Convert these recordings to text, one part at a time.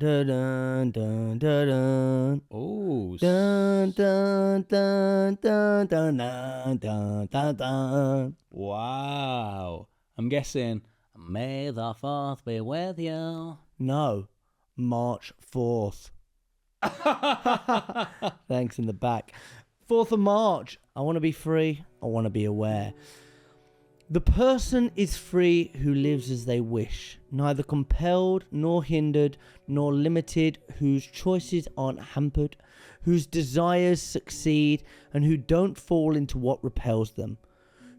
dun, dun, dun, dun, dun. Oh, Dun, dun, dun, dun, dun, dun, dun, dun, dun. wow. I'm guessing, may the 4th be with you. No, March 4th. Thanks in the back. 4th of March. I want to be free. I want to be aware. The person is free who lives as they wish, neither compelled, nor hindered, nor limited, whose choices aren't hampered, whose desires succeed, and who don't fall into what repels them,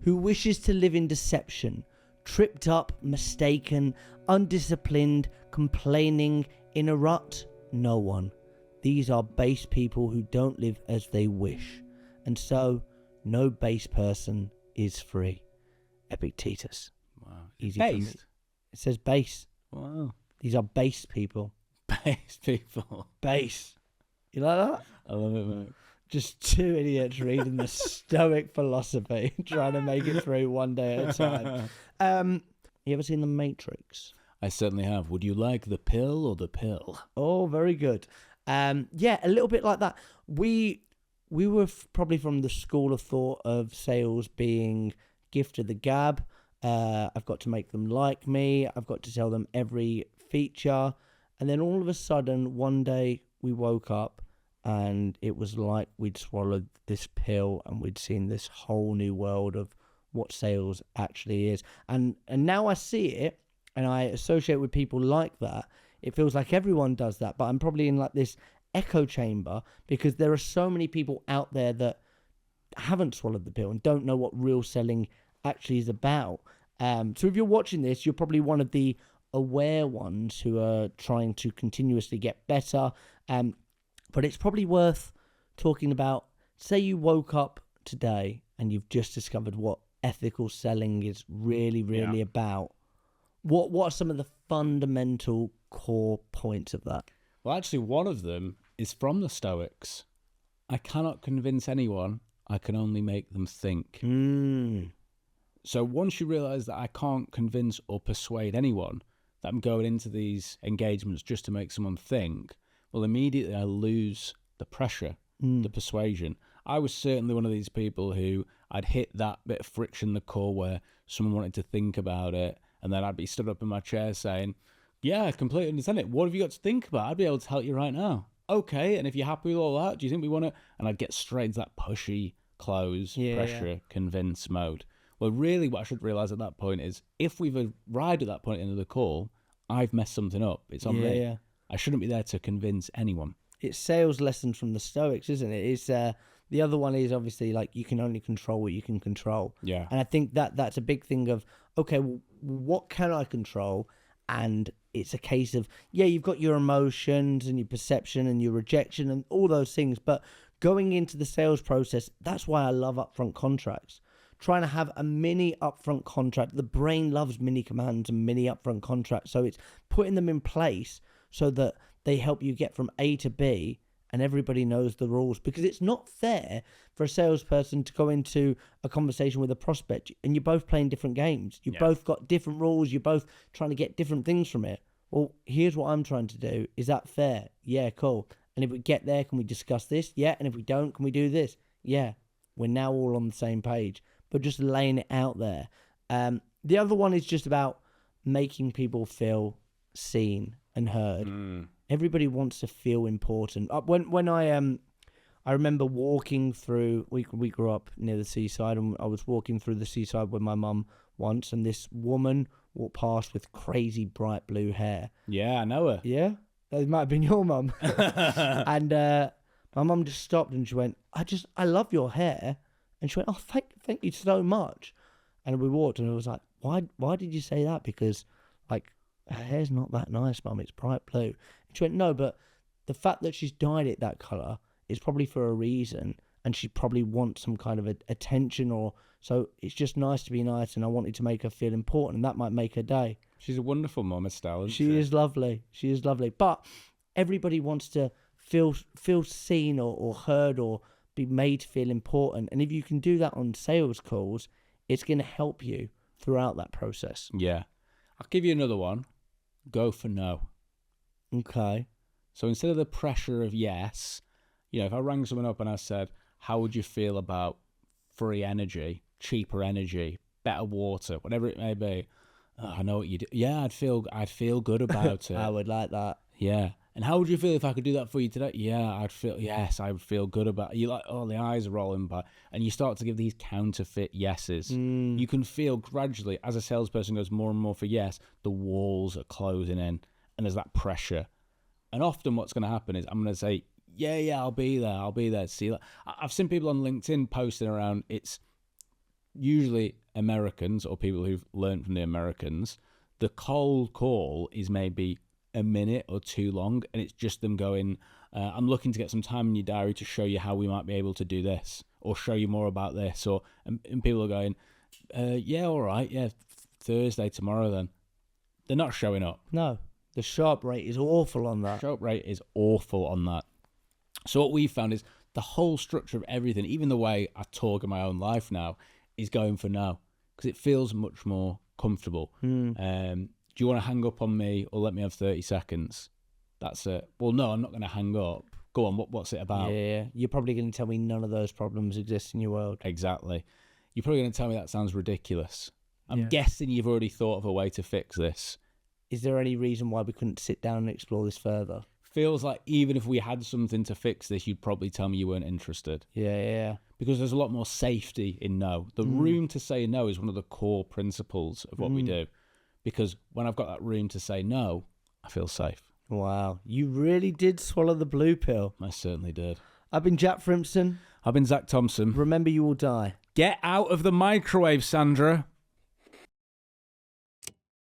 who wishes to live in deception, tripped up, mistaken, undisciplined, complaining, in a rut. No one. These are base people who don't live as they wish, and so no base person is free. Epictetus. Wow. Easy for me. Based? It says base. Wow. These are base people. Based people. Base. You like that? I love it, mate. Just two idiots reading the Stoic philosophy, trying to make it through one day at a time. You ever seen The Matrix? I certainly have. Would you like the pill or the pill? Oh, very good. Yeah, a little bit like that. We were probably from the school of thought of sales being gift of the gab. I've got to make them like me. I've got to tell them every feature. And then all of a sudden, one day we woke up and it was like we'd swallowed this pill and we'd seen this whole new world of what sales actually is. And now I see it and I associate with people like that. It feels like everyone does that, but I'm probably in like this echo chamber because there are so many people out there that haven't swallowed the pill and don't know what real selling actually is about. So if you're watching this, you're probably one of the aware ones who are trying to continuously get better. But it's probably worth talking about, say you woke up today and you've just discovered what ethical selling is really about. What are some of the fundamental core points of that? Well, actually, one of them is from the Stoics. I cannot convince anyone. I can only make them think. So once you realise that I can't convince or persuade anyone that I'm going into these engagements just to make someone think, well, immediately I lose the pressure, the persuasion. I was certainly one of these people who I'd hit that bit of friction in the core where someone wanted to think about it, and then I'd be stood up in my chair saying, yeah, I completely understand it. What have you got to think about? I'd be able to help you right now. Okay, and if you're happy with all that, do you think we want to... And I'd get straight into that pushy, close, pressure, convince mode. Well, really what I should realise at that point is if we've arrived at that point into the call, I've messed something up. It's on me. Yeah. I shouldn't be there to convince anyone. It's sales lessons from the Stoics, isn't it? It's the other one is obviously like you can only control what you can control. Yeah. And I think that's a big thing of, okay, well, what can I control? And it's a case of, yeah, you've got your emotions and your perception and your rejection and all those things. But going into the sales process, that's why I love upfront contracts. Trying to have a mini upfront contract. The brain loves mini commands and mini upfront contracts. So it's putting them in place so that they help you get from A to B and everybody knows the rules. Because it's not fair for a salesperson to go into a conversation with a prospect and you're both playing different games. You've both got different rules. You're both trying to get different things from it. Well, here's what I'm trying to do. Is that fair? Yeah, cool. And if we get there, can we discuss this? Yeah. And if we don't, can we do this? Yeah. We're now all on the same page. But just laying it out there. The other one is just about making people feel seen and heard. Everybody wants to feel important. When I remember walking through, we grew up near the seaside, and I was walking through the seaside with my mum once, and this woman walked past with crazy bright blue hair. Yeah, I know her. Yeah? That might have been your mum. And my mum just stopped and she went, I love your hair. And she went, oh, thank you so much. And we walked and I was like, why did you say that? Because, like, her hair's not that nice, Mum. It's bright blue. And she went, no, but the fact that she's dyed it that colour is probably for a reason. And she probably wants some kind of attention so it's just nice to be nice. And I wanted to make her feel important. And that might make her day. She's a wonderful mum, Estelle. She is lovely. She is lovely. But everybody wants to feel seen or heard or be made to feel important. And if you can do that on sales calls, it's going to help you throughout that process. Yeah. I'll give you another one. Go for no. Okay. So instead of the pressure of yes, if I rang someone up and I said, how would you feel about free energy, cheaper energy, better water, whatever it may be? Oh, I know what you do. Yeah, I'd feel good about it. I would like that. Yeah. And how would you feel if I could do that for you today? Yeah, I would feel good about it. You like, oh, the eyes are rolling by. And you start to give these counterfeit yeses. You can feel gradually, as a salesperson goes more and more for yes, the walls are closing in. And there's that pressure. And often what's going to happen is I'm going to say, yeah, I'll be there. See, I've seen people on LinkedIn posting around, it's usually Americans or people who've learned from the Americans. The cold call is maybe a minute or two long, and it's just them going, I'm looking to get some time in your diary to show you how we might be able to do this, or show you more about this, and people are going, yeah, all right, yeah, Thursday, tomorrow then. They're not showing up. No, the sharp rate is awful on that. Sharp rate is awful on that. So what we've found is the whole structure of everything, even the way I talk in my own life now, is going for no, because it feels much more comfortable. Do you want to hang up on me or let me have 30 seconds? That's it. Well, no, I'm not going to hang up. Go on, what's it about? Yeah, you're probably going to tell me none of those problems exist in your world. Exactly. You're probably going to tell me that sounds ridiculous. I'm guessing you've already thought of a way to fix this. Is there any reason why we couldn't sit down and explore this further? Feels like even if we had something to fix this, you'd probably tell me you weren't interested. Yeah. Because there's a lot more safety in no. The room to say no is one of the core principles of what we do. Because when I've got that room to say no, I feel safe. Wow. You really did swallow the blue pill. I certainly did. I've been Jack Frimpson. I've been Zach Thompson. Remember, you will die. Get out of the microwave, Sandra.